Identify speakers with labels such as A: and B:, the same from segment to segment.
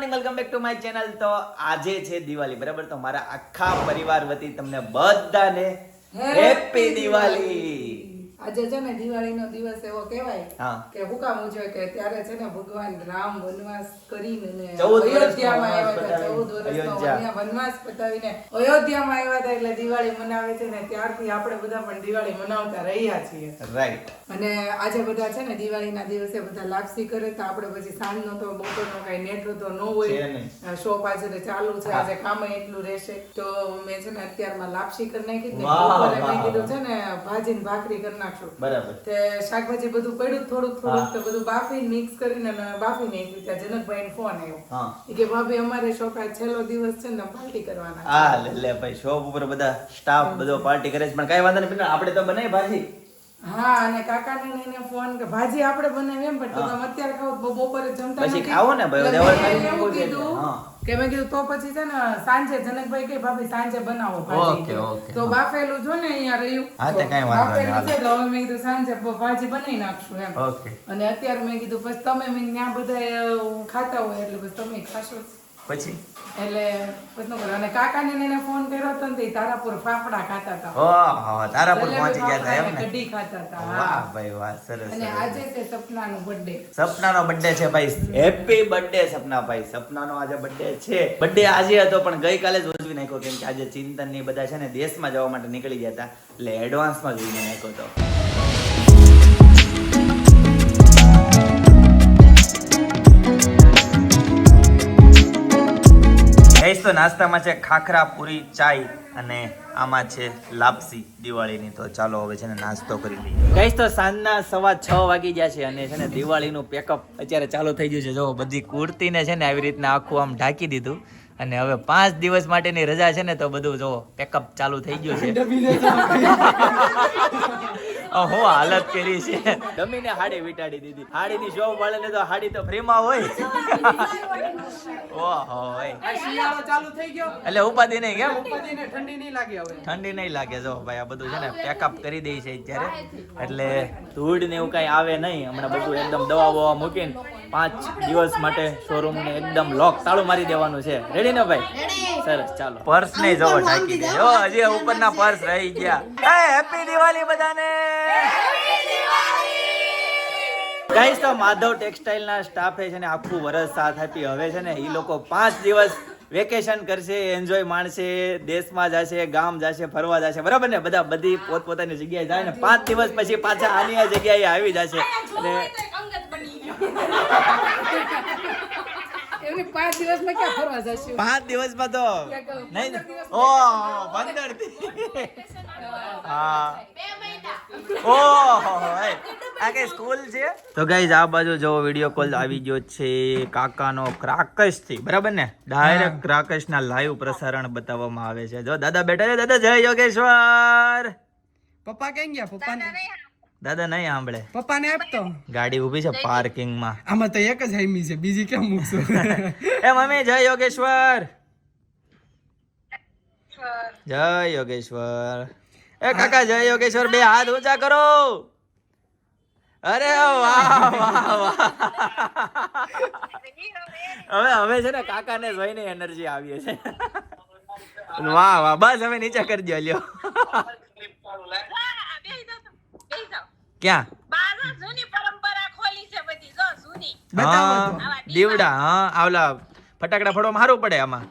A: Morning, welcome back to my channel. તો આજે છે દિવાળી, બરાબર? તો મારા આખા પરિવાર વતી તમને બધાને હેપી દિવાળી.
B: આજે છે ને દિવાળીનો દિવસ એવો કહેવાય કે હુકામ ઉજવે કે ત્યારે છે ને ભગવાન રામ વનવાસ કરીને
A: 14
B: અયોધ્યામાં આવ્યા હતા. 14 વર્ષનો વનવાસ પતાવીને અયોધ્યામાં આવ્યા હતા એટલે દિવાળી મનાવે છે ને ત્યારથી આપણે બધા પણ દિવાળી મનાવતા રહ્યા છીએ.
A: રાઈટ.
B: અને આજે બધા છે ને દિવાળીના દિવસે બધા લાપસી કરે તો આપણે પછી સાંજનો તો બપોરનો કઈ નેટો તો ન હોય. શોપ આજે ચાલુ છે, આજે કામ એટલું રહેશે તો મેં છે ને અત્યારમાં લાપસી કરી નાખી ને બપોરે મેં કીધું છે ને ભાજી ને ભાખરી કરી નાખશું.
A: બરાબર.
B: તે શાકભાજી બધું પડ્યું થોડુંક તો બધું બાફી મિક્સ કરીને બાફી નાખ્યું. ત્યાં જનકભાઈ નો ફોન આવ્યો કે ભાભી અમારે શોપ આ છેલ્લો દિવસ છે ને પાર્ટી કરવાના.
A: હા લે ભાઈ, શોપ ઉપર બધા સ્ટાફ બધો પાર્ટી કરે છે, પણ કઈ વાંધો નહીં, આપણે તો બનાવી ભાજી.
B: હા, અને કાકાને એને ફોન કે ભાજી આપણે બનાવી એમ, પણ તમે અત્યારે ખાવ બપોરે જમતા
A: પછી ખાવો ને ભાઈ.
B: એવું કીધું કે મેં કીધું તો પછી છે ને સાંજે જનકભાઈ કે ભાભી સાંજે બનાવો ભાજી. તો બાફેલું જો ને અહીંયા રહ્યું.
A: હા, તે કઈ વાંધો નહીં.
B: બાફેલું છે તો હવે મેં કીધું સાંજે ભાજી બનાવી નાખશું એમ. અને અત્યારે મેં કીધું પછી તમે ત્યાં બધા ખાતા હોય એટલે પછી તમે ખાશો
A: પછી
B: એટલે પછી અને કાકાને એને ફોન કર્યો હતો ને તારાપુર ફાફડા ખાતા હતા.
A: ઓહો, તારાપુર પહોંચી ગયા હતા એમ ને?
B: કઢી ખાતા હતા.
A: વાહ ભાઈ વાહ, સરસ.
B: અને આજે છે સપનાનો બર્થડે.
A: સપનાનો બર્થડે છે ભાઈ. હેપી બર્થડે સપના ભાઈ. સપનાનો આજે બર્થડે છે. બર્થડે આજે હતો પણ ગઈકાલે જ ઉજવી નાખ્યો, કેમ કે આજે ચિંતન ની બધા છે ને દેશમાં જવા માટે નીકળી ગયા હતા, એટલે એડવાન્સમાં જ ઉજવી નાખ્યો હતો. તો નાસ્તામાં છે ખાખરા, પૂરી, ચાય અને આમાં છે લાપસી દિવાળીની. તો ચાલો હવે છે ને નાસ્તો કરી લઈએ. ગાઈસ તો સાંજના 6:15 વાગી ગયા છે અને છે ને દિવાળીનું પેકઅપ અત્યારે ચાલુ થઈ ગયું છે. જો બધી કુર્તીને છે ને આવી રીતના આખું આમ ઢાંકી દીધું અને હવે 5 દિવસ માટેની રજા છે ને તો બધું જો પેકઅપ ચાલુ થઈ ગયું છે. હો હાલત કરી છે, ગમીને હાડી વીટાડી દીધી. હાડીની શોપ વાળાને તો હાડી તો ફ્રીમાં હોય. ઓહો ભાઈ,
B: શિયાળો ચાલુ થઈ ગયો
A: એટલે ઉપાધિ નહીં. કેમ
B: ઉપાધિને ઠંડી નહીં લાગે? હવે
A: ઠંડી નહીં લાગે. જો ભાઈ આ બધું છે ને પેકઅપ કરી દે છે અત્યારે, એટલે ધૂળ ને એવું કઈ આવે નહીં. હમણાં બધું એકદમ દવા બવા મૂકીને 5 દિવસ માટે શોરૂમ ને એકદમ લોક તાળું મારી દેવાનું છે. રેડી ને ભાઈ? સરસ, ચાલો. પર્સ ને જો ઢાંકી દે. જો હજી ઉપરના પર્સ રહી ગયા. હેપી દિવાળી બધાને. ગાઈસ તો માધવ ટેક્સટાઇલ ના સ્ટાફે છે ને આખું વર્ષ સાથ આપી. હવે છે ને એ લોકો 5 દિવસ વેકેશન કરશે, એન્જોય માણશે, દેશમાં જશે, ગામ જશે, ફરવા જશે, બરાબર ને? બધા બધી પોતપોતાની જગ્યાએ જાય ને 5 દિવસ પછી પાછા આની આ જગ્યાએ આવી જશે. અને
B: એમને 5 દિવસમાં ક્યાં ફરવા જશું?
A: 5 દિવસમાં તો નહીં. ઓ 15 થી. હા. ઓહો, આ કઈ સ્કૂલ છે? તો ગાઈઝ આ બાજુ જો વિડિયો કોલ આવી ગયો છે કાકાનો ક્રાકશ થી, બરાબર ને? ડાયરેક્ટ ક્રાકશ ના લાઈવ પ્રસારણ બતાવવામાં આવે છે. જો દાદા બેઠા છે. દાદા જય યોગેશ્વર.
B: પપ્પા કેમ ગયા? પપ્પાને
A: દાદા નહીં સાંભળે.
B: પપ્પાને આપતો.
A: ગાડી ઊભી છે પાર્કિંગ માં.
B: આમાં તો એક જ હાઈમી છે, બીજી કેમ મૂકશો?
A: એ મમ્મી જય યોગેશ્વર. જય યોગેશ્વર. એ કાકા જય યોગેશ્વર. બે હાથ ઊંચા કરો. અરે વાહ વાહ વાહ. હવે છે ને કાકાને જોઈને એનર્જી આવી છે. વાહ વાહ, બસ હવે નીચે કરી દો. લ્યો ક્યાં? હા દીવડા. હા આવલા ફટાકડા ફોડવામાં સારું પડે આમાં.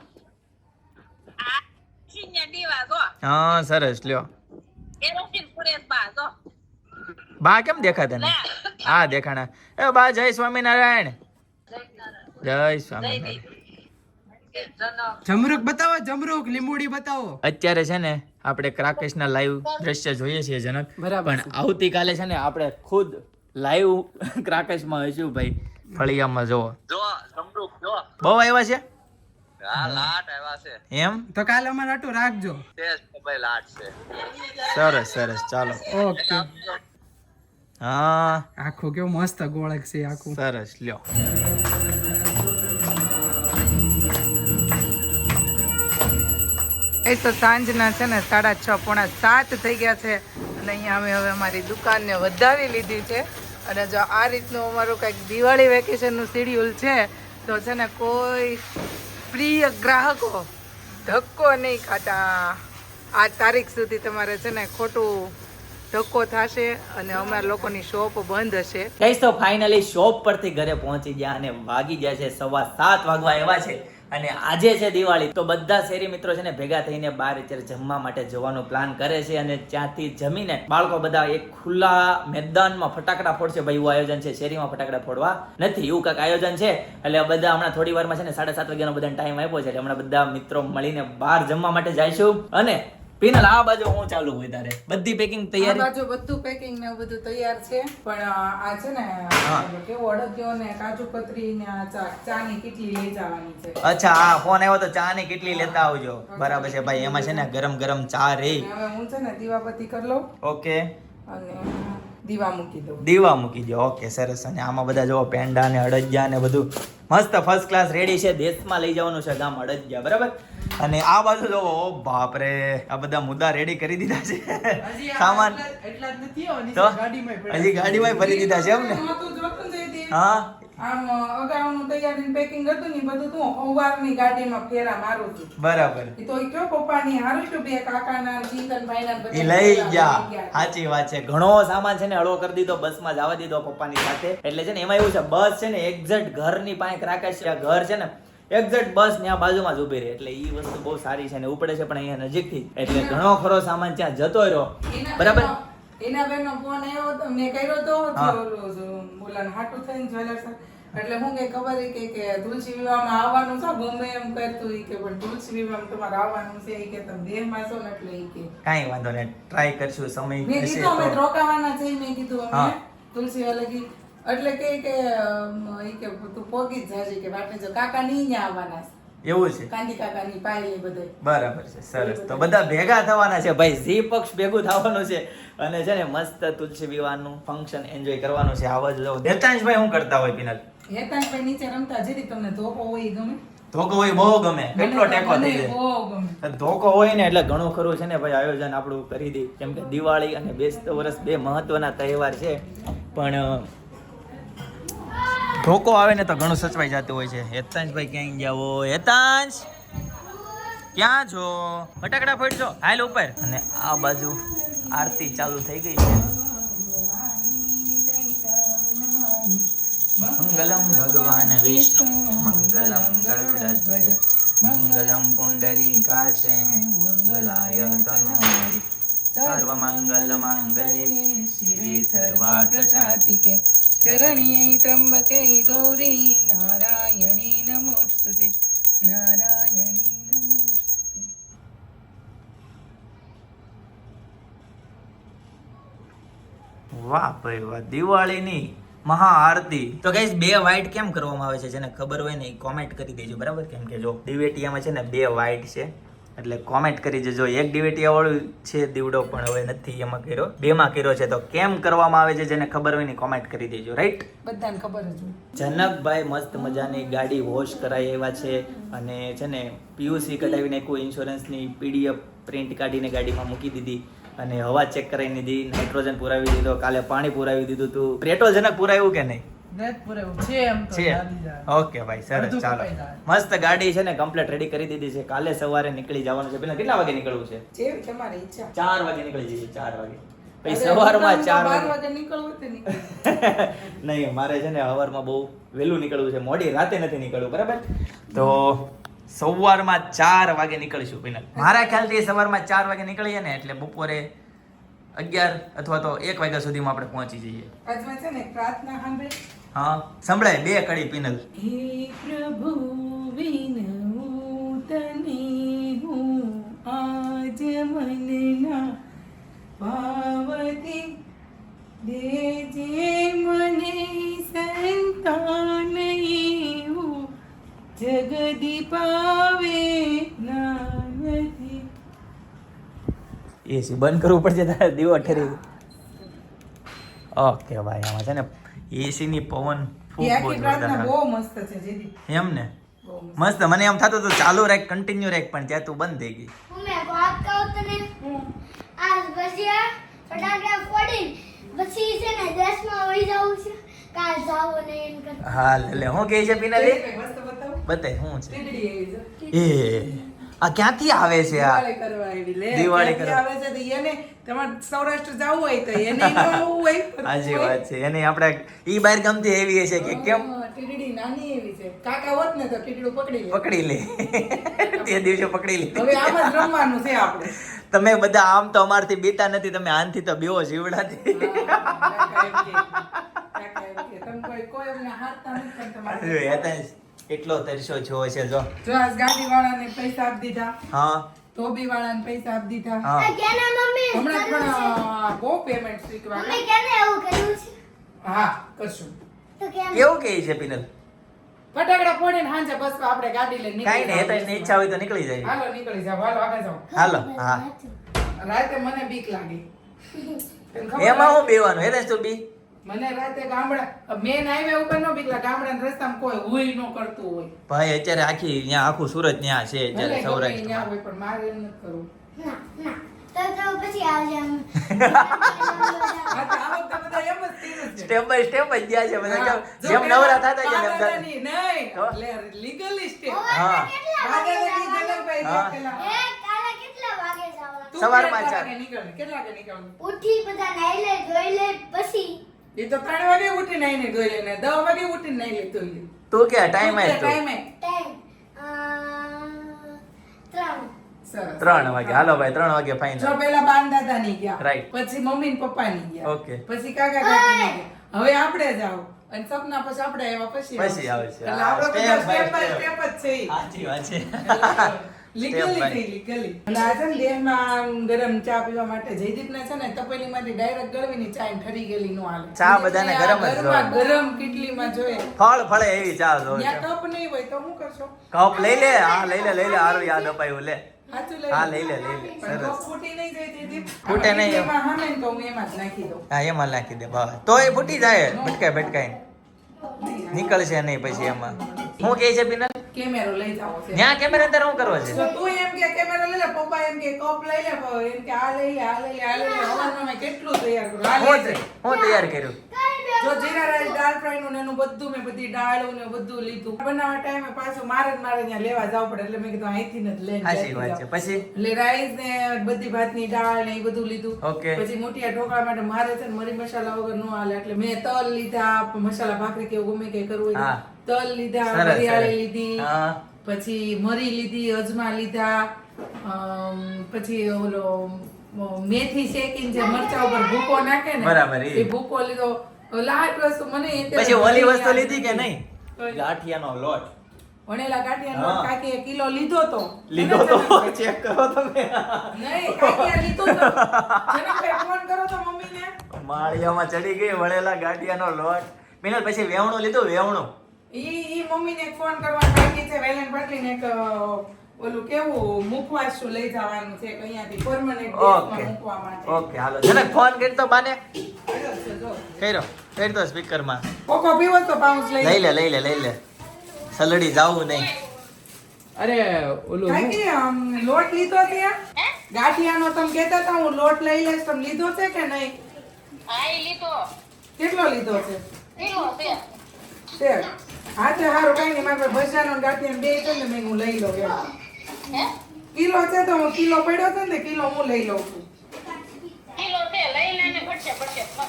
A: હા સરસ. લ્યો બા કેમ દેખાતા ને? હા દેખાણા. એ બા જય સ્વામિનારાયણ. જય સ્વામિનારાયણ.
B: જમરૂક બતાવો, જમરૂક લીંબુડી બતાવો.
A: અત્યારે છે ને આપણે ક્રાકેશ ના લાઈવ દ્રશ્ય જોઈએ છીએ જનક, પણ આવતીકાલે છે ને આપણે ખુદ લાઈવ ક્રાકેશ માં હશું ભાઈ. ફળિયામાં જોવો. બહુ આવ્યા છે. એમ
B: તો કાલે અમારે આટું રાખજો.
A: સરસ સરસ, ચાલો.
B: ઓકે.
A: હા
B: આખું કેવું મસ્ત ગોળક છે આખું.
A: સરસ. લ્યો
B: એ તો સાંજના છે ને 6:30 પોણા 7 થઈ ગયા છે અને અહીંયા અમે હવે અમારી દુકાનને વધાવી લીધી છે અને જો આ રીતનું અમારું કંઈક દિવાળી વેકેશનનું શેડ્યુલ છે તો છે ને કોઈ પ્રિય ગ્રાહકો ધક્કો નહીં ખાતા. આ તારીખ સુધી તમારે છે ને ખોટું ધક્કો થશે અને અમારા લોકોની શોપ બંધ હશે.
A: ગાઈસ તો ફાઇનલી શોપ પરથી ઘરે પહોંચી ગયા અને વાગી ગયા છે 7:15 વાગવા એવા છે. અને આજે છે દિવાળી, તો બધા શેરી મિત્રો છે ને ભેગા થઈને બહાર અત્યારે જમવા માટે જવાનો પ્લાન કરે છે અને ત્યાંથી જમીને બાળકો બધા એક ખુલ્લા મેદાનમાં ફટાકડા ફોડશે. ભાઈ એવું આયોજન છે, શેરીમાં ફટાકડા ફોડવા નથી, એવું કાંઈક આયોજન છે. એટલે બધા હમણાં થોડી વારમાં છે ને 7:30 વાગ્યાનો બધાને ટાઈમ આપ્યો છે એટલે હમણાં બધા મિત્રો મળીને બહાર જમવા માટે જઈશું. અને પિનલ આ બાજુ હું ચાલુ હોય તારે બધી પેકિંગ તૈયારી?
B: આ બાજુ બધું પેકિંગ ને બધું તૈયાર છે, પણ આ છે ને કેવો અડદિયો ને કાજુ કતરી ને આ ચાની કેટલી લઈ જવાની છે.
A: અચ્છા, હા ફોન આવ્યો તો ચા ની કેટલી લેતા આવજો. બરાબર છે ભાઈ, એમાં છે ને ગરમ ગરમ ચા રે.
B: હવે હું છે ને દીવાબત્તી કરી લઉં.
A: ઓકે,
B: અને દીવા મૂકી દઉં.
A: દીવા મૂકી દો. ઓકે, સરસ. અને આમાં બધા જો પેંડા ને અડદિયા ને બધું મસ્ત ફર્સ્ટ ક્લાસ રેડી છે. દેશમાં લઈ જવાનું છે ગામ અડદિયા, બરાબર. અને આ બાજુ જો, ઓ બાપ રે, આ બધા મુદ્દા રેડી કરી દીધા છે. સામાન
B: એટલા જ નથી હો,
A: તો
B: ગાડીમાં
A: હજી ગાડીમાં ભરી દીધા છે એમ ને? હા,
B: આમ અગાઉનું તૈયારી પેકિંગ હતું ને બધું તું સવારની ગાડીમાં ફેરા મારું છું.
A: બરાબર.
B: ઈ તો ઈ કયો પપ્પાની હારું છું, બે કાકાના ચિંતનભાઈના
A: ઈ લઈ ગયા. સાચી વાત છે. ઘણો સામાન છે ને હળવો કરી દીધો, બસમાં જવા દીધો પપ્પાની સાથે. એટલે છે ને એમાં એવું છે, બસ છે ને એક્ઝેક્ટ ઘરની પાસે રાખે છે. ઘર છે ને એક્ઝેક્ટ બસ ત્યાં બાજુમાં જ ઉભી રહે, એટલે ઈ વસ્તુ બહુ સારી છે ને ઉપડે છે પણ અહીંયા નજીકથી, એટલે ઘણો ખરો સામાન ત્યાં જતો રહ્યો. બરાબર.
B: એના બેનનો ફોન આવ્યો તો મેં કર્યો તો બોલાને હાટું થઈને જ્વેલર્સ, એટલે હું કે ખબર કે તુલસી વિવાહમાં આવવાનું છે, ગમે એમ કરતું ઈ કે પણ તુલસી વિવાહમાં તમારે આવવાનું છે ઈ કે તમે દેહમાં છો ને એટલે ઈ કે
A: કાંઈ વાંધો નહીં, ટ્રાય કરશું. સમય
B: મેં
A: હશે
B: કીધું અમે
A: તો
B: રોકાવાના છે, મેં કીધું અમે તુલસી વાલગી, એટલે કે તું પોગી જ જાજે કે વાટે જો કાકા નહીં આવવાના છે.
A: એવું છે?
B: કાંદી કાકાની પાયલી બધે.
A: બરાબર છે, સરસ. તો બધા ભેગા થવાના છે ભાઈ, જી પક્ષ ભેગું થવાનું છે અને છે ને મસ્ત તુલસી વિવાહનું ફંક્શન એન્જોય કરવાનું છે. આવા જ જાવ. દેતાંશભાઈ શું કરતા હોય પિનલ?
B: હેતાંશભાઈ નીચે રમતા, જરી તમને ધોકો હોય ઈ ગમે?
A: ધોકો હોય બહુ ગમે. કેટલો ટેકો થઈ જાય.
B: બહુ ગમે.
A: ધોકો હોય ને એટલે ઘણું ખરું છે ને ભાઈ આયોજન આપણું કરી દે. કેમ કે દિવાળી અને બેસતું વર્ષ બે મહત્વના તહેવાર છે, પણ ધોકો આવે ને તો ઘણું સચવાઈ જતું હોય છે. હેતાંશભાઈ ક્યાં ગયા હોય? હેતાંશ ક્યાં છો? ફટાકડા ફોડશો? હાલ ઉપર. અને આ બાજુ આરતી ચાલુ થઈ ગઈ છે. મંગલમ ભગવાન વિષ્ણુ મંગલમ ગરુડધ્વજ મંગલમ પુંડરીકાક્ષ મંગલાય તનોહરી સર્વ મંગલ માંગલ્યે શિવે સર્વાર્થ સાધિકે
B: શરણ્યે ત્રંબકે ગૌરી નારાયણી નમોસ્તુતે નારાયણી નમોસ્તુતે.
A: વાહ ભાઈ વાહ, દિવાળીની મહાઆરતી. તો ગાઈસ બે વાઇટ કેમ કરવામાં આવે છે, જેને ખબર હોય ને એ કોમેન્ટ કરી દેજો, બરાબર. કેમ કે જો દિવેટિયામાં છે ને બે વાઇટ છે, એટલે કોમેન્ટ કરી દેજો. એક દિવેટિયા વાળું છે દીવડો, પણ હવે નથી એમાં કર્યો, બેમાં કર્યો છે. તો કેમ કરવામાં આવે છે જેને ખબર હોય ને કોમેન્ટ કરી દેજો, રાઈટ?
B: બધાને ખબર જ હોય.
A: જનકભાઈ મસ્ત મજાની ગાડી વોશ કરાવી એવા છે અને છે ને પીયુસી કઢાવી નાખ્યું, ઇન્સ્યોરન્સની PDF પ્રિન્ટ કાઢીને ગાડીમાં મૂકી દીધી અને હવા ચેક કરાવી દીધી, નાઇટ્રોજન પુરાવી દીધો, કાલે પાણી પુરાવી દીધું તું. પેટ્રોલ જનક પુરાવ્યું કે નહીં? છે. ઓકે ભાઈ, સરસ. ચાલો, મસ્ત ગાડી છે ને કમ્પ્લીટ રેડી કરી દીધી છે. કાલે સવારે નીકળી જવાનું છે. પેલા કેટલા વાગે નીકળવું છે?
B: જે તમારી ઈચ્છા.
A: 4 વાગે નીકળી જઈએ. 4 વાગે પછી સવારમાં 4
B: વાગે નીકળવું તે નીકળવું.
A: નહીં, મારે છે ને સવારમાં બહુ વહેલું નીકળવું છે, મોડી રાતે નથી નીકળવું, બરાબર. તો સવારમાં 4 વાગે નીકળીશું પિનલ. મારા ખ્યાલથી સવારમાં 4 વાગે નીકળીએ ને એટલે બપોરે 11 અથવા તો 1 વાગ્યા સુધીમાં આપણે પહોંચી જઈએ.
B: આજમાં છે ને પ્રાર્થના સાંભળે.
A: હા, સંભળાય 2 કડી પિનલ.
B: હે પ્રભુ વિનવું તને હું આજ મનના ભાવથી દેજે મને સંતાન એવું જગદી પાવે નાનથી.
A: એસી બંધ કરવું પડશે તારે દીવો ઠરી. ઓકે ભાઈ, આમાં છે ને એસી ની પવન
B: એ આખી પ્રાર્થના બહુ મસ્ત છે જીદી.
A: એમ ને મસ્ત. મને એમ થતું હતું ચાલુ રાખ, કન્ટિન્યુ રાખ, પણ ત્યાં તું બંધ થઈ ગઈ.
C: હું વાત કહું તને, આ પછી ફટાકડા ફોડી પછી છે ને દેશમાં વહી જવું છે, કાલ જાવો ને એમ કરતા.
A: હા લે હું કહે છે પિનાલી
B: વસ્તુ બતાવું
A: બતાય શું છે
B: તીડડી એવી છે.
A: એ આ ક્યાંથી આવે છે આ
B: દિવાળી કરવા આવી લે
A: દિવાળી
B: ક્યાંથી આવે છે તો એને તમારે સૌરાષ્ટ્ર જવું હોય તો એને ન આવવું હોય
A: સાચી વાત છે એને આપણે ઈ બાર ગામથી એવી છે કે કેમ
B: હા, ટીડડી નાની એવી છે કાકા હોત ને તો ટીડડું પકડી લે
A: પકડી લે તે દિવસે પકડી લીધી
B: હવે આમ જ રમવાનું છે આપણે
A: તમે બધા આમ તો અમારથી બીતા નથી તમે આનથી તો બેવો જીવડાથી
B: કાકા એમ કે, તમે કોઈ એમને હાથતા નથી પણ તમારે
A: એટલો તરસો છો છે જો
B: જો આ ગાડી વાળાને પૈસા આપી દીધા
A: હા
B: ધોબી વાળાને પૈસા આપી દીધા
A: હા
C: આ કેને મમ્મી
B: હમણાં
C: કર્યું છે?
B: પણ બહુ પેમેન્ટ શીખવા
C: મમ્મી કેને એવું કર્યું છે?
B: હા કરશું
C: તો કેમ?
A: કેવું કહે છે પિનલ
B: ફટાકડા ફોડીને હાંજે બસ આપણે ગાડી લઈને
A: કાઈ નહીં એ તો એની ઈચ્છા હોય તો નીકળી જાય
B: હાલો નીકળી જાવ હાલો આગળ જાઓ
A: હાલો હા
B: રાતે મને બીક લાગી તને ખબર?
A: એમાં હું બેવાનું હે તો બી
B: મને રાતે ગામડા મેન હાઈવે ઉપર નો બીક લાગે ગામડાના રસ્તામાં કોઈ હુઈ નો કરતું હોય
A: ભાઈ અત્યારે આખું સુરત ત્યાં છે અત્યારે
B: ભલે ગમે
A: સૌરાષ્ટ્રમાં
B: ત્યાં હોય પણ મારે એમ નથી કરવું
C: ના ના તો પછી આવજે આમ.
B: હા તો આ વખતે બધા એમ જ થયું છે.
A: સ્ટેપ બાય સ્ટેપ જ ગયા છે બધા
B: હા,
A: કેમ-
B: જો
A: જેમ
B: પેલા
A: નવરા થતા જાય એમ
B: બાગાદાની નહીં,
A: તો?
B: એટલે legally step.
A: હા
C: કેટલા વાગે
B: બાગાદાની
C: જવાનું?
B: જનકભાઈ
A: હા.
B: પેલા.
C: એ કાલે કેટલા વાગે જવાનું?
B: તું
A: સવારમાં
B: કેટલા
A: ચાર.
B: વાગે નીકળે? કેટલા વાગે નીકળવું?
C: ઉઠી બધા નાઈ લે ધોઈ લે પછી
B: એ તો 3 વાગે ઉઠીને આવીને ધોઈ લે ને 10 વાગે ઉઠીને નાઈ લે ધોઈ લે.
A: તું કે ટાઈમ
B: તું
A: આય
B: કે
A: તું
B: time એ?
C: ટાઈમ 3
B: સરસ.
A: 3 વાગે હાલો ભાઈ 3 વાગે
B: જો
A: ફાઇનલ
B: પેલા બાન દાદા ની ગયા
A: Right.
B: પછી મમ્મી ને પપ્પા ની ગયા
A: Okay.
B: પછી કાકા કાકી ની ગયા હવે આપણે જાવ અને સપના પછી આપણે આવ્યા પછી
A: પછી આવે છે.
B: એટલે આપણે
A: Step
B: બધા
A: by
B: step by
A: step.
B: step જ છે ઈ.
A: સાચી વાત છે
B: લીગલી
A: Step by.
B: થઈ લીગલી અને આ છે ને દેહમાં ગરમ ચા પીવા માટે જયદીપને છે ને તપેલીમાંથી ડાયરેક્ટ ગળવીની ચા એને ઠરી ગયેલી નો હાલે
A: ચા બધાને ગરમ જ
B: ગરમા
A: જોઈએ.
B: ગરમ કેટલીમાં જોઈએ
A: ફળ ફળે એવી ચા જો
B: ત્યાં કપ નહીં હોય તો શું કરશો
A: કપ લઈ લે હા લઈ લે હારું યાદ અપાયું લે
B: સાચું
A: હા
B: લઈ
A: લઈ લે
B: પણ
A: સરસ
B: કપ ફૂટી નહીં જાય જયદીપ
A: ફૂટે નહીં એમ.
B: એમાં હામે ને તો હું એમાં જ નાખી દઉં
A: હા એમાં નાખી દે બસ તો એ ફૂટી જાય ભટકાય ભટકાય નીકળશે નહીં પછી એમાં શું કહે છે પિનલ
B: કેમેરો લઈ જાવો છે
A: ત્યાં કેમેરા અંદર શું કરવો છે
B: તો તું એમ કે કેમેરો લઈ લે પપ્પા એમ કે કપ લઈ લે એમ કે આ લઈ લે આ લઈ લે આ લઈ લે હવારમાં મેં કેટલું તૈયાર કર્યું આ
A: હું
B: લઈ લે.
A: હું તૈયાર કર્યું
B: જો જીરા રાઈસ દાળ ફ્રાય નું ને એનું બધું મેં બધી દાળો ને બધું લીધું બનાવવા ટાઈમે પાછું મારે ને મારે ત્યાં લેવા જવું પડે એટલે મેં કીધું અહીંથી જ લઈને
A: સાચી
B: બેસી
A: વાત છે
B: જાઉં.
A: પછી
B: એટલે રાઈસ ને બધી ભાતની દાળ ને એ બધું લીધું
A: Okay.
B: પછી મોટિયા ઢોકળા માટે મારે છે ને મરી મસાલા વગર નો હાલે એટલે મેં તલ લીધા મસાલા ભાખરી કે એવું ગમે કે કરવું હોય
A: હા.
B: તો. તલ લીધા
A: સરસ,
B: વરિયાળી
A: સરસ.
B: લીધી
A: હા.
B: પછી મરી લીધી અજમા લીધા પછી ઓલો મેથી શેકીને જે મરચા ઉપર ભૂકો નાખે ને
A: બરાબર, એ.
B: એ ભૂકો લીધો લાટ વસ્તુ મને એ
A: પછી ઓલી વસ્તુ લીધી કે નહીં
B: કઈ?
A: ગાંઠિયાનો લોટ
B: વણેલા ગાંઠિયાનો
A: હા.
B: કાકીએ કિલો લીધો તો
A: લીધો
B: અને
A: તો
B: જનકભાઈ-
A: ચેક કરો તમે
B: નહીં કાકીએ લીધો તો જનકભાઈ ફોન કરો તો મમ્મીને
A: માળિયામાં ચડી ગઈ વળેલા ગાંઠિયાનો લોટ પિનલ પછી વેવણું લીધું વેવણું
B: ઈ મમ્મીને એક ફોન કરવાનો બાકી છે વેલણ પાટલીને એક ઓલું કેવું મુખવાસ શું લઈ જવાનું છે કે અહીંયાથી પરમનન્ટ
A: ઓકે
B: મૂકવા માટે
A: ઓકે હાલો જનક ફોન કરતો બાને
B: કર્યો છે, જો.
A: કર્યો સ્પીકરમાં
B: કોકો પીવો તો પાઉચ લઈ
A: લઈ લે સલડી જાવું નહીં
B: અરે ઓલું કાકી લોટ લીધો ત્યાં ગાંઠિયાનો તમે કહેતા હતા હું લોટ લઈ લઈશ તમે લીધો છે કે નહીં
D: હા એ લીધો
B: કેટલો લીધો છે
D: કિલો છે
B: છે હા તે હારું કઈ નહીં મારે ભજીયાનો ને ગાંઠિયાનો બે છે ને મેં હું લઈ લઉં એમ
D: હે
B: કિલો છે તો હું કિલો પડ્યો છે ને કિલો હું લઈ લઉં છું
D: કિલો છે લઈ લેને પડશે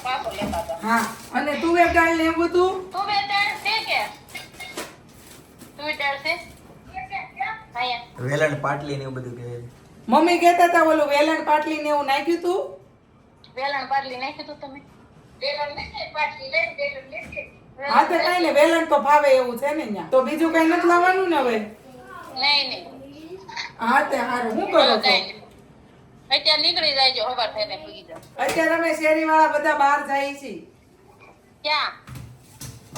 D: પાછો લેતા હતા
B: હા અને તુવેર દાળ ને એવું બધું
D: તું બે દાળ છે કે તું દાળ છે અહીંયા
A: વેલણ પાટલી ને એવું બધું કે
B: મમ્મી કહેતા હતા ઓલું વેલણ પાટલી ને એવું નાખ્યું તું
D: વેલણ પાટલી નાખ્યું તું તમે વેલણ નથી પાટલી લઈ વેલણ લેતી
B: હા તો કઈ ને વેલણ તો ભાવે એવું છે ને અહીંયા તો બીજું કઈ નથી લાવવાનું ને હવે
D: નહીં
B: હા તે હારું હું કરો છો
D: અત્યારે નીકળી જાય છે હવાર થઈને પૂગી જાવ
B: અત્યારે અમે શેરી વાળા બધા બહાર જાય છીએ
D: ક્યાં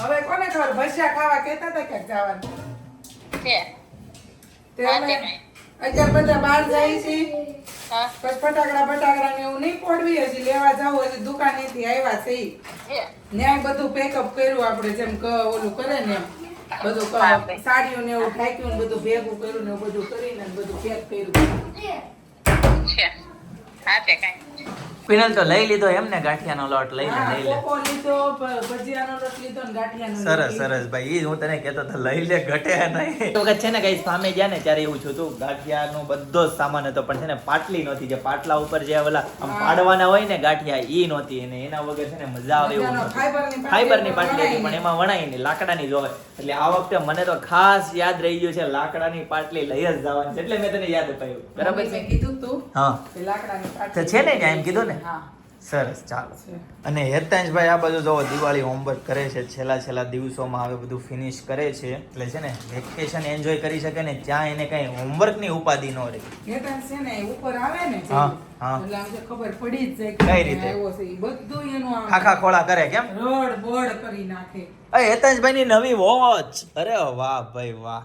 B: હવે કોને ખબર ભજીયા ખાવા કહેતા હતા ક્યાંક જવાનું
D: છે
B: તે અમે અત્યારે બધા બહાર જાય છીએ
D: હા
B: પછી ફટાકડા ને એવું નહીં પડવી હજી લેવા જાવ હજી દુકાનેથી આવ્યા છે ઈ.
D: છે
B: ન્યાય બધું પેકઅપ કર્યું આપણે જેમ ઓલું કરે ને એમ બધું સાડીઓ ને એવું ઢાંક્યું ને બધું ભેગું કર્યું ને એવું બધું કરીને ને બધું પેક કર્યું
D: છે હા તે કાંઈ
A: પિનલ તો લઈ લીધો એમ ને ગાંઠિયાનો લોટ લઈ લે લઈ લે
B: કોકો લીધો, ભજીયાનો લોટ લીધો ને ગાંઠિયાનો લોટ
A: સરસ
B: લીધો.
A: સરસ ભાઈ ઈ હું તને કહેતો તો લઈ લે ઘટે નહીં તો વખત છે ને કઈ સામે ગયા ને ત્યારે એવું છું તું ગાંઠિયાનો બધો જ સામાન હતો પણ છે ને પાટલી નહોતી જે પાટલા ઉપર જે ઓલા આમ પાડવાના હોય ને ગાંઠિયા ઈ નહોતી અને એના વગર છે ને મજા આવે એવું
B: મજાનો
A: નહોતું.
B: ફાઈબરની
A: ફાઈબરની પાટલી હતી પણ એમાં વણાય નહીં લાકડાની જોવે એટલે આ વખતે મને તો ખાસ યાદ રહી ગયું છે લાકડાની પાટલી લઈ જ જવાની છે એટલે મેં તને યાદ અપાયું બરાબર છે
B: મેં કીધું તું
A: હા
B: કે લાકડાની
A: તો
B: પાટલી
A: છે ને ત્યાં એમ કીધું ને
B: હા
A: સરસ ચાલો
B: છે.
A: અને હેતાંશભાઈ આ બાજુ જો દિવાળી હોમવર્ક કરે છે છેલ્લા દિવસોમાં હવે બધું ફિનિશ કરે છે એટલે છે ને વેકેશન એન્જોય કરી શકે ને ત્યાં એને કઈ હોમવર્કની ઉપાધિ ન રહે
B: નેતા છે ને ઉપર આવે ને જે,
A: હા, હા.
B: એટલે આમ જે ખબર પડી જ જાય
A: કઈ
B: કે
A: રીતે?
B: આવ્યો છે ઈ બધું એનું આમ
A: ખાખા ખોળા કરે કેમ
B: રડ બડ કરી નાખે.
A: હેતાંશભાઈ ની નવી વોચ અરે વાહ ભાઈ વાહ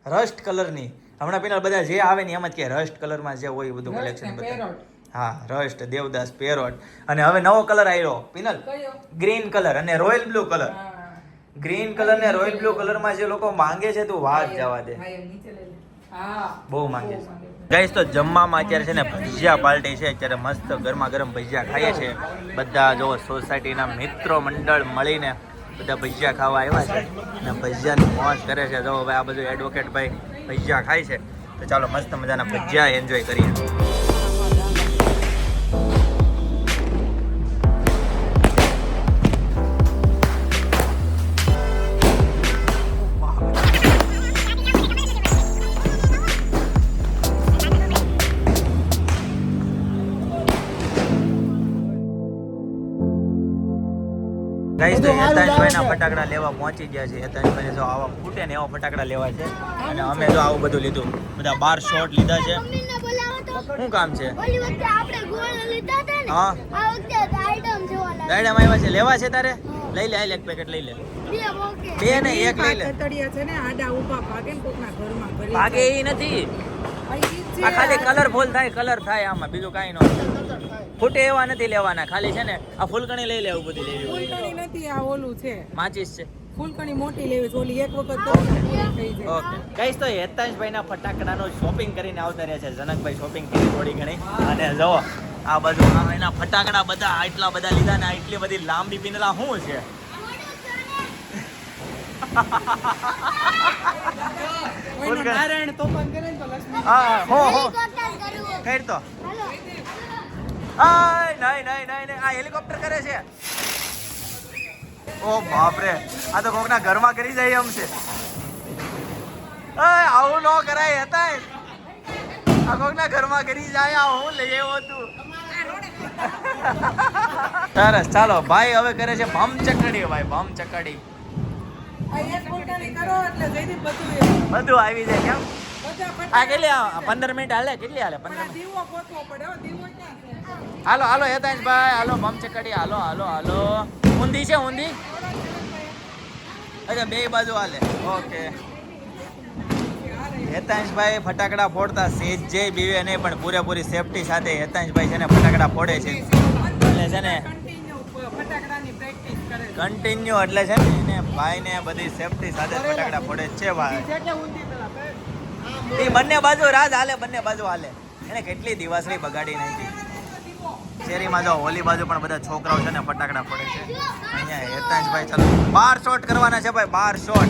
A: રસ્ટ કલરની હમણાં પેલા બધા જે આવે ને એમ જ કે રસ્ટ કલરમાં જે હોય એ બધું
B: રસ્ટ
A: કલેક્શન
B: ને
A: બધા
B: પેરોટ.
A: હા રસ્ટ દેવદાસ પેરોટ અને હવે નવો કલર આવ્યો પિનલ
B: કયો?
A: ગ્રીન કલર અને રોયલ બ્લુ કલર
B: હા.
A: ગ્રીન કલર ને રોયલ બ્લુ કલર માં જે લોકો માંગે છે તું વાત જવા દે
B: હા, એમ નીચે લઈ લે. હા
A: બહુ માંગે છે ગાઈસ તો જમવામાં અત્યારે છે ને ભજીયા પાર્ટી છે અત્યારે મસ્ત ગરમા ગરમ ભજીયા ખાઈએ છે બધા જો સોસાયટીના મિત્રો મંડળ મળીને બધા ભજીયા ખાવા આવ્યા છે અને ભજીયાની મોજ કરે છે જો હવે આ બધું એડવોકેટ ભાઈ ભજીયા ખાય છે તો ચાલો મસ્ત મજાના ભજીયા એન્જોય કરીએ ગાઈસ તો હેતાંશભાઈના ફટાકડા લેવા પહોંચી ગયા છે હેતાંશભાઈને જો આવા ફૂટે ને એવા ફટાકડા લેવા છે અને અમે જો આવું બધું લીધું બધા 12 શોટ લીધા છે
C: મમ્મીને બોલાવો તો
A: શું કામ છે
C: ઓલી વખતે આપણે ગોળ લીધા હતા ને
A: હા.
C: આ વખતે આઈટમ જોવા લાગ્યા.
A: ગાઈડમ આવ્યા છે લેવા છે તારે લઈ લે હાલ એક પેકેટ લઈ લે
C: બે મોકે
A: બે ને એક લઈ લે
B: તળિયા છે ને આડા ઊભા ભાગે ને કોકના ઘરમાં ભરી
A: ભાગે
B: જાય.
A: ઈ નથી
B: આ ઈ જ છે.
A: આ ખાલી કલરફુલ થાય કલર થાય આમાં બીજું કાંઈ ન ફૂટે એવા નથી લેવાના ખાલી છે ને આ ફૂલકણી લઈ લેવું બધી લેવી હોય
B: ફૂલકણી નથી, આ ઓલું છે
A: માચીસ છે
B: ફૂલકણી મોટી લેવી છે. ઓલી એક વખત તો પૂરી થઈ જાય.
A: ઓકે ગાઈસ તો હેતાંશભાઈના ફટાકડાનો શોપિંગ કરીને આવતા રહ્યા છે જનકભાઈ શોપિંગ કરી થોડી ઘણી અને જો આ બધું આ એના ફટાકડા બધા આટલા બધા લીધા ને આટલી બધી લાંબી પિનલા શું છે
B: કોઈને નારાયણ તોફાન કરે ને તો લક્ષ્મી
A: હા હો હો
C: હેલિકોપ્ટર કરવું.
A: ખેર તો
C: હાલો.
A: આય નહીં નહીં નહીં નહીં આ હેલિકોપ્ટર કરે છે ઓ બાપ રે આ તો કોકના ઘરમાં કરી જાય એમ છે આય આવું ન કરાય હતા આ કોકના ઘરમાં કરી જાય આ હું લઈ આવ્યો તું સરસ ચાલો ભાઈ હવે કરે છે ભમ ચકડી ભાઈ ભમ ચકડી
B: આ એક ફૂલકણી કરો એટલે જયદીપ બધું
A: બધું આવી જાય કેમ
B: બધા
A: આ
B: ફટાકડા.
A: કેટલી 15 મિનિટ હાલે કેટલી હાલે 15
B: પણ આ
A: મિનિટ
B: દીવો ગોતવો પડે હો, દીવો ક્યાં છે?
A: હાલો હાલો હેતાંશભાઈ હાલો ભમ ચકડી હાલો હાલો હાલો ઊંધી છે ઊંધી અચ્છા બે બાજુ હાલે ઓકે હેતાંશભાઈ ફટાકડા ફોડતા સેજે બીવે નહીં પણ પૂરેપૂરી સેફટી સાથે હેતાંશભાઈ છે ને ફટાકડા ફોડે છે એટલે છે ને
B: Continue ફટાકડાની practice કરે છે.
A: કન્ટિન્યુ એટલે છે ને એને ભાઈને બધી સેફટી સાથે ફટાકડા ફોડે જ છે ભાઈ એ બંને બાજુ રાજ હાલે બંને બાજુ હાલે એને કેટલી દિવાસળી બગાડી નાખી શેરીમાં જો હોલી બાજુ પણ બધા છોકરાઓ છે ને ફટાકડા ફોડે છે અહીંયા હેતાંશભાઈ ચાલો 12 શોટ કરવાના છે ભાઈ 12 શોટ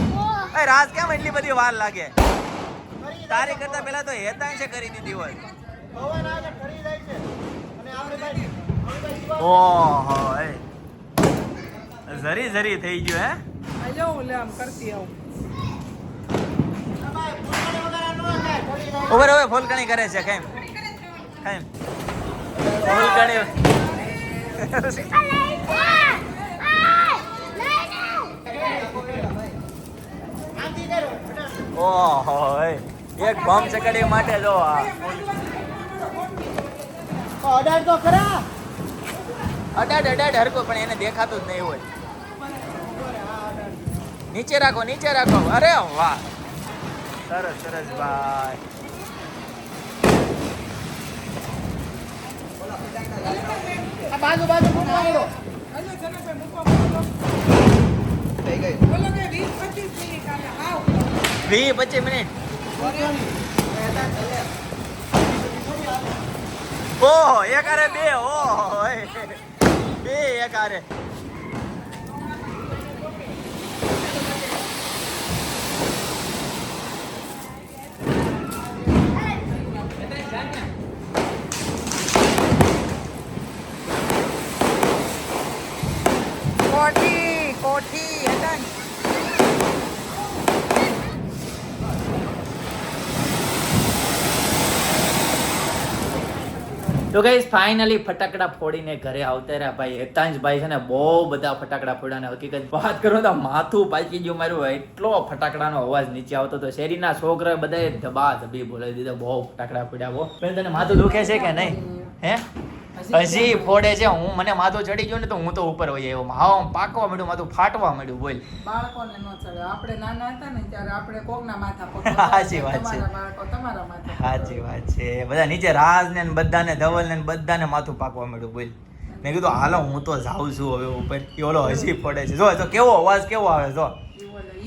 A: એ રાજ કેમ એટલી બધી વાર લાગે તારી કરતા પહેલા તો હેતાંશે કરી દીધી હોય ઓહો એ ઝરી થઈ ગયું હે
B: આ જો ઓલે આમ કરતી આવું.
A: ઉભર હવે ફૂલકણી કરે છે કેમ ફૂલકણી ઓહો એક બમ ચકડી માટે જો આ અડાડ હરકો પણ એને દેખાતું જ નહીં હોય નીચે રાખો અરે વાહ સરસ ભાઈ
B: હલો, જનકભાઈ મૂકવા બોલો. બોલો કે 20-25 મિનિટ હાલે. આવ.
A: 20-25 મિનિટ ઓહો એક આરે બે ઓહો બે એક આરે
B: કોઠી હતા ને.
A: તો ગાઈસ ફાઇનલી ફટાકડા ફોડીને ઘરે આવતા રહ્યા ભાઈ. હેતાંશભાઈ છે ને બહુ બધા ફટાકડા ફોડ્યા ને હકીકત વાત કરો તો માથું પાકી ગયું મારું. એટલો ફટાકડાનો અવાજ નીચે આવતો તો શેરીના છોકરા બધાએ ધબા ધબી બોલાવી દીધા. બહુ ફટાકડા ફોડ્યા. બહુ પેલા તને માથું દુખે છે કે નહીં? હે હજી ફોડે છે. હું મને માથું ચડી ગયું ને તો હું તો ઉપર વહી આવ્યો. હા પાકવા માંડ્યું, માથું ફાટવા માંડ્યું. બોલ
B: બાળકોને ન ચડે. આપણે નાના હતા ને ત્યારે આપણે કોકના માથા પર
A: સાચી વાત છે.
B: તમારા બાળકો તમારા માથા પર.
A: સાચી વાત છે. બધા નીચે રાજ ને બધાને ધવલ ને બધાને માથું પાકવા માંડ્યું. બોલ મેં કીધું હાલો હું તો જાઉં છું હવે ઉપર. એ ઓલો હજી પડે છે. જો કેવો અવાજ કેવો આવે જો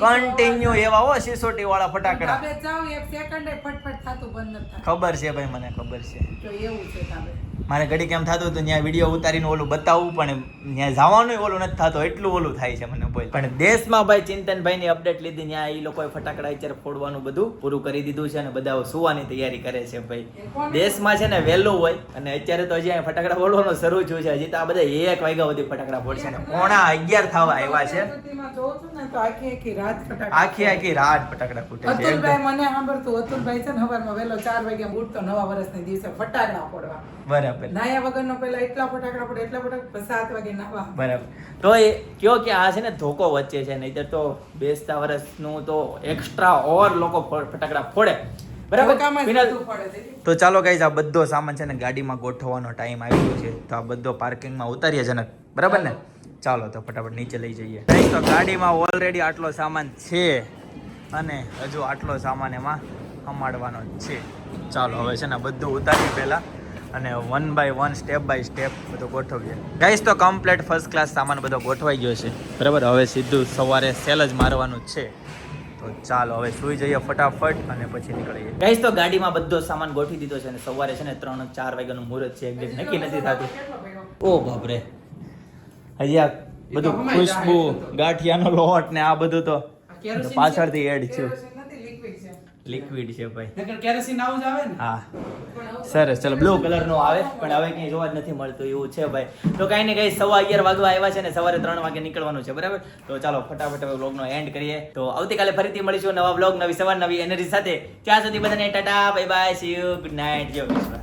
A: કન્ટિન્યુ એવા હો સિસોટી વાળા ફટાકડા.
B: તાબે જાવ એક સેકન્ડે ફટફટ થાતું બંધ ન થાય.
A: ખબર છે ભાઈ, મને ખબર છે.
B: તો એવું છે તાબે.
A: મારે ઘડી કેમ થતું હતું ત્યાં વિડીયો ઉતારીને ઓલું બતાવવું પણ ત્યાં જવાનું ઓલું નથી થતું. એટલું ઓલું થાય છે મને. બોલ પણ દેશમાં ભાઈ ચિંતનભાઈ ની અપડેટ લીધી. ત્યાં એ લોકોએ ફટાકડા અત્યારે ફોડવાનું બધું પૂરું કરી દીધું છે અને બધા સુવાની તૈયારી કરે છે ભાઈ. દેશમાં છે ને વહેલું હોય અને અત્યારે તો હજી અહીંયા ફટાકડા ફોડવાનું શરૂ થયું છે. હજી તો આ બધા 1 વાગ્યા સુધી ફટાકડા ફોડશે ને 11:30 થવા આવ્યા છે.
B: સુધીમાં જોઉં છું ને તો આખી રાત ફટાકડા.
A: આખી રાત ફટાકડા ફૂટે છે.
B: અતુલભાઈ મને સાંભળતું. અતુલભાઈ છે ને સવારમાં વહેલો 4 વાગ્યા ઉઠતો નવા વર્ષના દિવસે ફટાકડા ફોડવા.
A: બરાબર
B: નાયા વગરનો પેલા એટલા ફટાકડા પડે એટલા ફટાકડા 7 વાગે નાવા.
A: બરાબર. તો એ કયો કે આ છે ને ધોકો વચ્ચે છે. નહીતર તો બેસતા વર્ષનું તો એક્સ્ટ્રા ઓર લોકો ફટાકડા ફોડે. બરાબર.
B: ધોકામાં જ
A: વિનલ,
B: બધું પડે છે.
A: તો ચાલો ગાઈઝ આ બધો સામાન છે ને ગાડીમાં ગોઠવવાનો ટાઈમ આવી ગયો છે. તો આ બધો પાર્કિંગમાં ઉતારીએ જનક. બરાબર ને? ચાલો તો ફટાફટ નીચે લઈ જઈએ. ગાઈઝ તો ગાડીમાં ઓલરેડી આટલો સામાન છે અને હજુ આટલો સામાન એમાં હમાડવાનો જ છે. ચાલો હવે છે ને બધું ઉતારીએ પહેલા અને 1 by 1 સ્ટેપ બાય સ્ટેપ બધું ગોઠવીએ. ગાઈઝ તો કમ્પ્લીટ ફર્સ્ટ ક્લાસ સામાન બધો ગોઠવાઈ ગયો છે. બરાબર. હવે સીધું સવારે સેલ જ મારવાનું જ છે. તો ચાલો હવે સુઈ જઈએ ફટાફટ અને પછી નીકળીએ. ગાઈઝ તો ગાડીમાં બધો સામાન ગોઠવી દીધો છે અને સવારે છે ને 3-4 વાગ્યાનું મુહૂર્ત છે. એક્ઝેક્ટ નક્કી નથી થતું. ઓ બાપરે, હજી આ બધું ખુશ્બુ ગાંઠિયાનો લોટ ને આ બધું તો પાછળથી એડ થયું. લિક્વિડ છે ભાઈ.
B: કેરોસીન આવું જ આવે ને.
A: હા સરસ. ચલો બ્લુ કલર નો આવે પણ હવે ક્યાંય જોવા જ નથી મળતું એવું છે ભાઈ. તો કાંઈ ને કઈ 11:15 વાગવા આવ્યા છે ને સવારે 3 વાગે નીકળવાનું છે. બરાબર. તો ચાલો ફટાફટ હવે વ્લોગનો એન્ડ કરીએ. તો આવતીકાલે ફરીથી મળીશું નવા વ્લોગ, નવી સવાર, નવી એનર્જી સાથે. ત્યાં સુધી બધાને Tata bye bye, C you, good night.